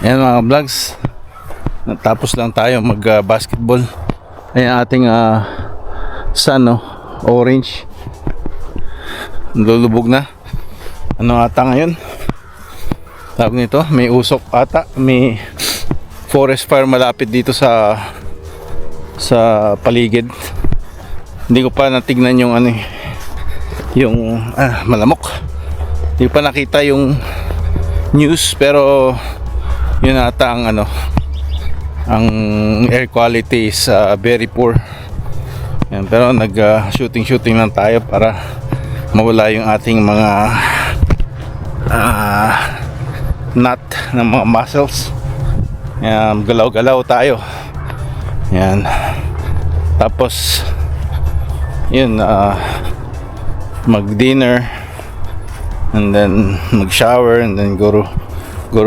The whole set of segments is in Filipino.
Ayan mga vlogs, natapos lang tayo mag basketball. Ayan ating sun, no? Orange, lulubog na. Ano ata ngayon tawag nito, may usok ata, may forest fire malapit dito sa paligid. Hindi ko pa natignan yung ano, yung malamok. Hindi ko pa nakita yung news, pero yun ata ang ano, ang air quality is very poor. Yan, pero nag shooting lang tayo para mawala yung ating mga knot ng mga muscles. Yan, galaw-galaw tayo. Yan. Tapos yun, mag-dinner and then mag-shower and then go to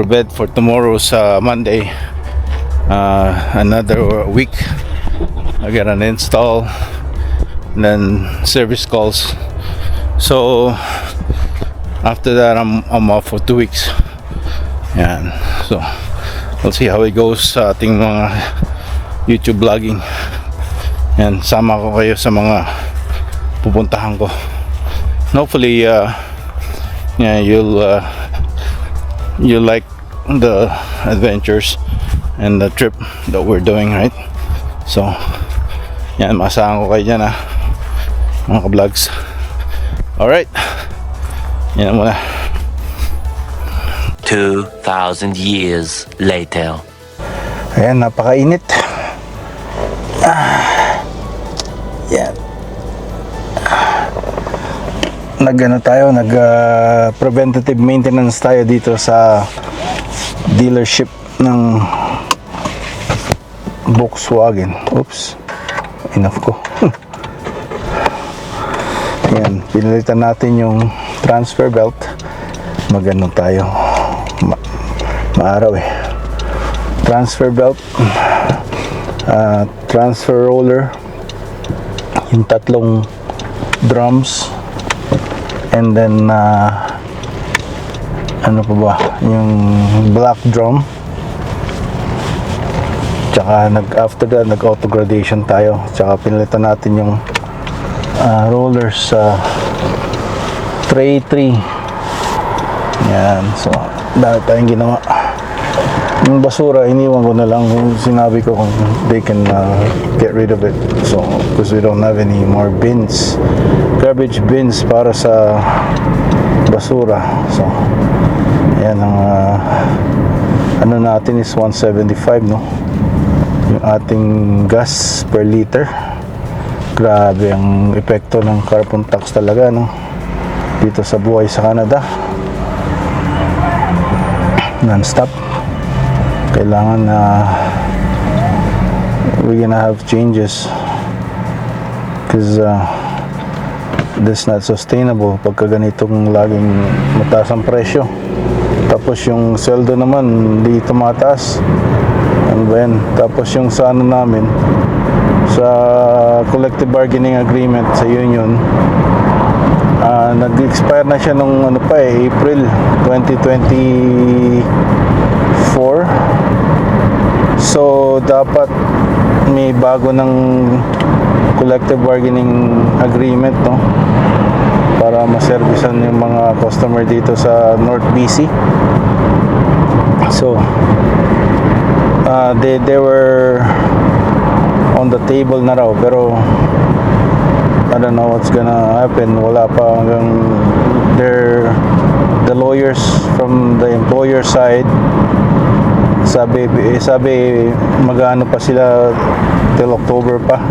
bed for tomorrow's Monday. Another week. I got an install and then service calls. So after that I'm off for 2 weeks. Yan. So we'll see how it goes sa ating mga YouTube vlogging. Yan, sama ko kayo sa mga pupuntahan ko. And hopefully yeah, you'll like the adventures and the trip that we're doing, right? So yan, masahan ko kayo dyan, mga ka-vlogs. Alright, yan muna. 2,000 years later. Ayan, napakainit. Yan. Nag preventative maintenance tayo dito sa dealership ng Volkswagen. Oops, enough ko. Yan, pinalitan natin yung transfer belt. Magano tayo, maaraw transfer belt, transfer roller, yung tatlong drums, and then ano pa ba, yung black drum. Tsaka after that nag auto gradation tayo, tsaka pinalitan natin yung rollers sa tray 3. Yan, so dahil tayong ginawa. Yung basura iniwan ko na lang, sinabi ko kung they can get rid of it, so because we don't have any more bins, garbage bins para sa basura. So ayan, ang ano natin is 175, no, yung ating gas per liter. Grabe ang epekto ng carbon tax talaga, no, dito sa buhay sa Canada. Non-stop. Kailangan we're gonna have changes because this not sustainable pagka ganitong laging mataas ang presyo, tapos yung sweldo naman hindi tumataas. Ano ba yan? Tapos yung sa ano namin, sa collective bargaining agreement sa union, nag-expire na siya nung ano pa April 2024. So dapat may bago ng collective bargaining agreement, no, para maservisan yung mga customer dito sa North BC. So they were on the table na raw, pero I don't know what's gonna happen. Wala pa hanggang the lawyers from the employer side sabi mag-ano pa sila till October pa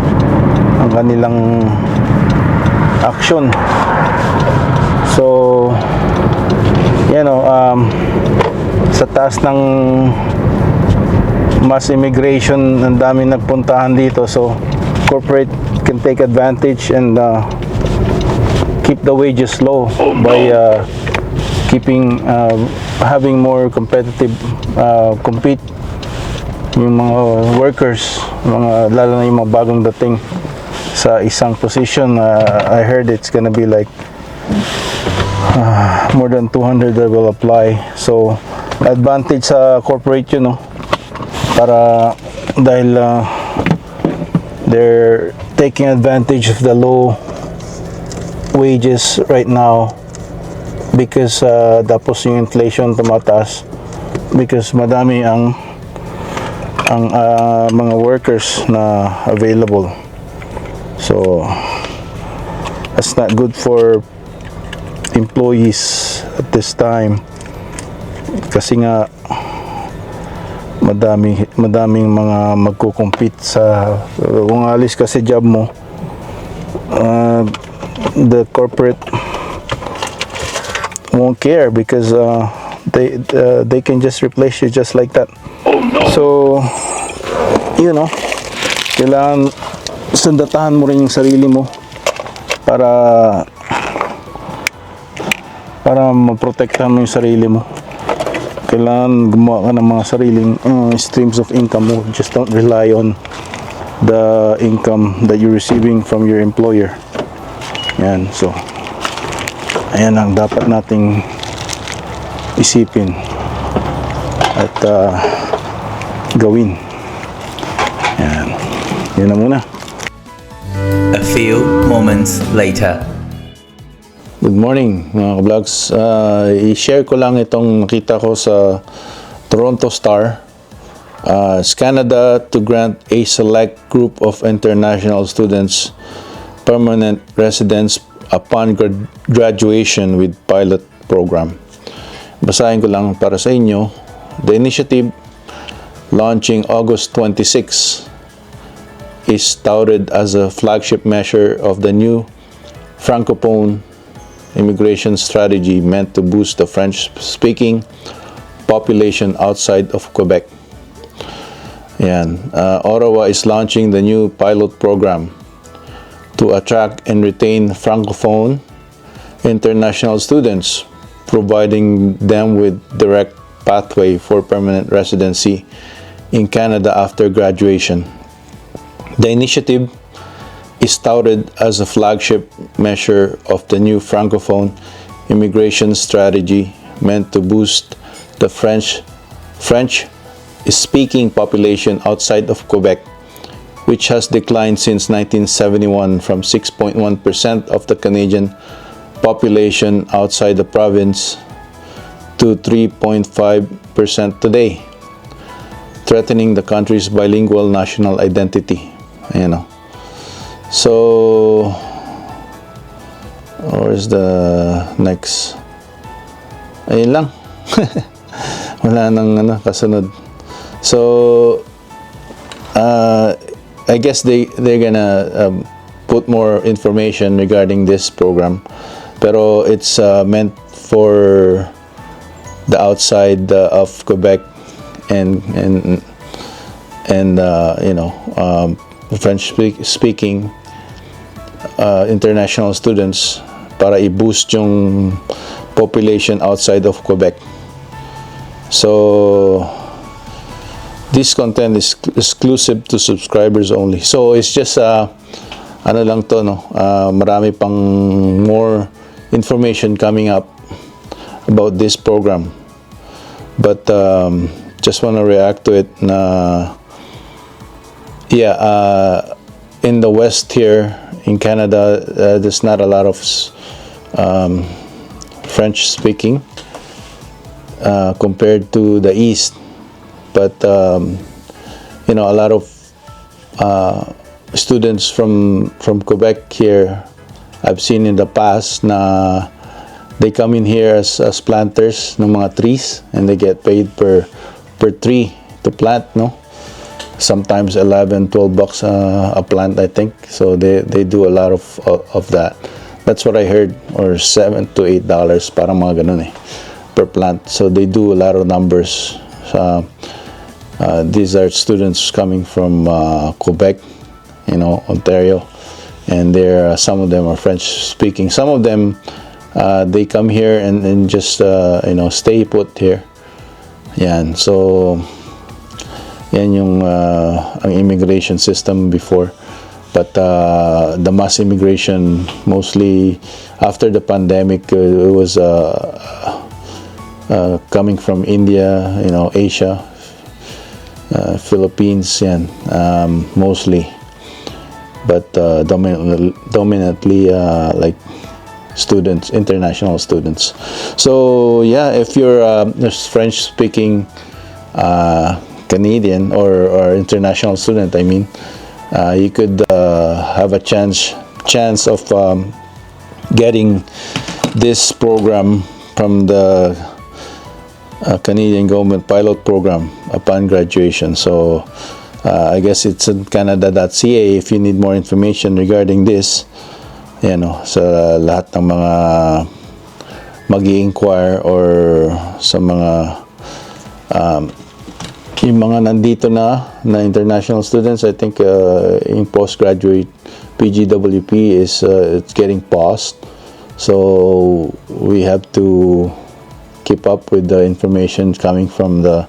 ang kanilang action. So you know, sa taas ng mass immigration, ang daming nagpuntahan dito, so corporate can take advantage and keep the wages low by keeping having more competitive compete yung mga workers, lalo na yung mga bagong dating sa isang position. I heard it's gonna be like more than 200 that will apply. So advantage sa corporate yun, no? Para dahil they're taking advantage of the low wages right now because tapos yung inflation tumataas because madami ang mga workers na available. So that's not good for employees at this time kasi nga madaming mga magko-compete sa kung alis kasi job mo, the corporate won't care because they can just replace you just like that. So you know, kailangan sundatahan mo rin yung sarili mo para maprotektahan mo yung sarili mo. Kailangan gumawa ka ng mga sariling streams of income mo. Just don't rely on the income that you're receiving from your employer. Yan, so ayan ang dapat nating isipin at gawin. Yan, yun na muna. A few moments later. Good morning mga ka-vlogs. I-share ko lang itong nakita ko sa Toronto Star. It's Canada to grant a select group of international students permanent residence upon graduation with pilot program. Basahin ko lang para sa inyo. The initiative, launching August 26, is touted as a flagship measure of the new Francophone immigration strategy meant to boost the French-speaking population outside of Quebec. Ottawa is launching the new pilot program to attract and retain Francophone international students, providing them with direct pathway for permanent residency in Canada after graduation. The initiative is touted as a flagship measure of the new Francophone immigration strategy meant to boost the French-speaking population outside of Quebec, which has declined since 1971 from 6.1% of the Canadian population outside the province to 3.5% today, threatening the country's bilingual national identity. So, where's the next? Ayun lang. Wala nang kasunod. So, I guess they're gonna put more information regarding this program. Pero it's meant for the outside of Quebec and French-speaking international students para i-boost yung population outside of Quebec. So this content is exclusive to subscribers only. So it's just ano lang to, no? Marami pang more information coming up about this program. But just want to react to it na in the West here in Canada, there's not a lot of French speaking compared to the East, but a lot of students from Quebec here, I've seen in the past na they come in here as planters ng mga trees, and they get paid per tree to plant, no? Sometimes 11-12 bucks a plant, I think. So they do a lot of that. That's what I heard, or $7 to $8 parang mga ganun per plant. So they do a lot of numbers. These are students coming from Quebec, Ontario, and some of them are French speaking. Some of them they come here and just stay put here. Yan. So yan yung ang immigration system before. But the mass immigration, mostly after the pandemic, it was coming from India, Asia, Philippines, yan, mostly. But dominantly like students, international students. So yeah, if you're a French-speaking Canadian or international student, I mean, you could have a chance of getting this program from the Canadian government pilot program upon graduation. So I guess it's in canada.ca if you need more information regarding this, sa lahat ng mga mag-i-inquire or sa mga yung mga nandito na international students. I think in postgraduate PGWP is it's getting paused, so we have to keep up with the information coming from the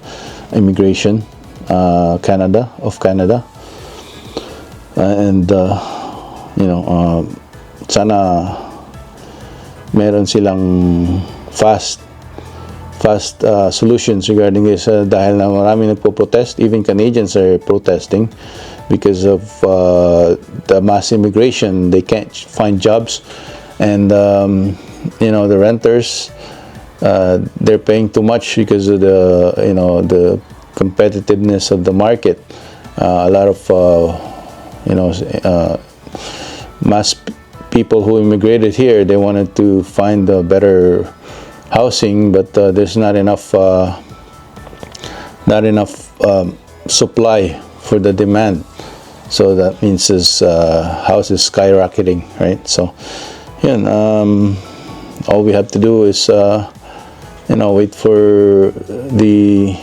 immigration Canada, and sana meron silang fast solutions regarding this, dahil na marami nagpo-protest. Even Canadians are protesting because of the mass immigration. They can't find jobs, and the renters, they're paying too much because of the competitiveness of the market. A lot of mass people who immigrated here, they wanted to find a better housing, but there's not enough supply for the demand. So that means this house is skyrocketing, right? So all we have to do is wait for the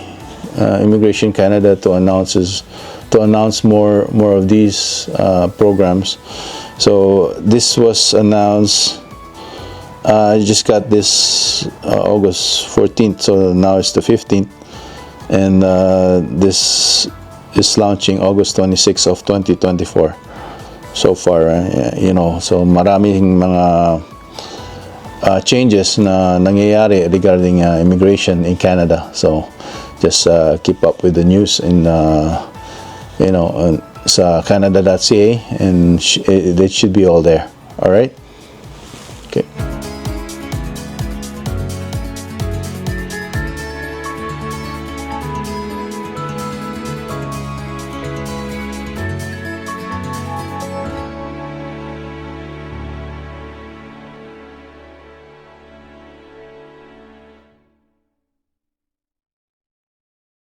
Immigration Canada to announce more of these programs. So this was announced. I just got this August 14th, so now it's the 15th, and this is launching August 26th of 2024 so far. So maraming mga changes na nangyayari regarding immigration in Canada. So just keep up with the news in sa canada.ca, and it should be all there. All right.